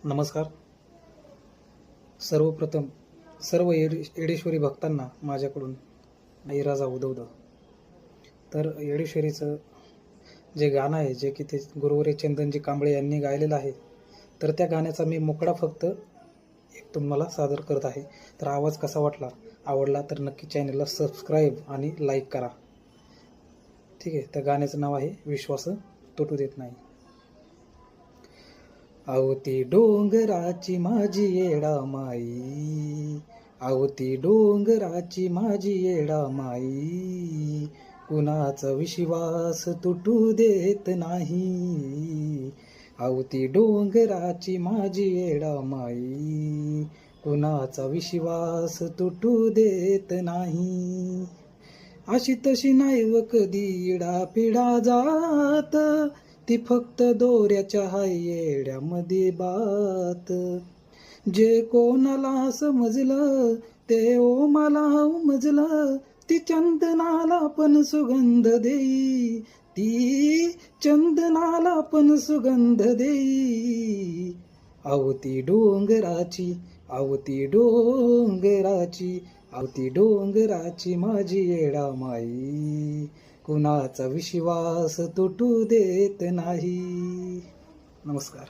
नमस्कार. सर्वप्रथम सर्व येडेश्वरी भक्तांना माझ्याकडून राजा उदौद. तर येडेश्वरीचं जे गाणं आहे, जे की ते गुरुवरे चंदनजी कांबळे यांनी गायलेलं आहे, तर त्या गाण्याचा मी मुकडा फक्त एक तुम्हाला सादर करत आहे. तर आवाज कसा आवडला तर नक्की चॅनलला सबस्क्राईब आणि लाईक करा. ठीक आहे. त्या गाण्याचं नाव आहे विश्वास तुटू देत नाही. आवती डोंगराची माझी येडा माई, आवती डोंगराची माझी येडा माई, कुणाचा विश्वास तुटू देत नाही. आवती डोंगराची माझी येडा माई, कुणाचा विश्वास तुटू देत नाही. अशी तशी नाही व कधी इडा पिडा जात, ती फक्त दोऱ्याच्या येड्यामध्ये बात. जे कोणाला समजलं ते ओ मला उमजलं, ती चंदनाला पण सुगंध देई, ती चंदनाला पण सुगंध देई. आवती डोंगराची, आवती डोंगराची, आवती डोंगराची माझी येडा माई, कुणाचा विश्वास तुटू देत नाही. नमस्कार.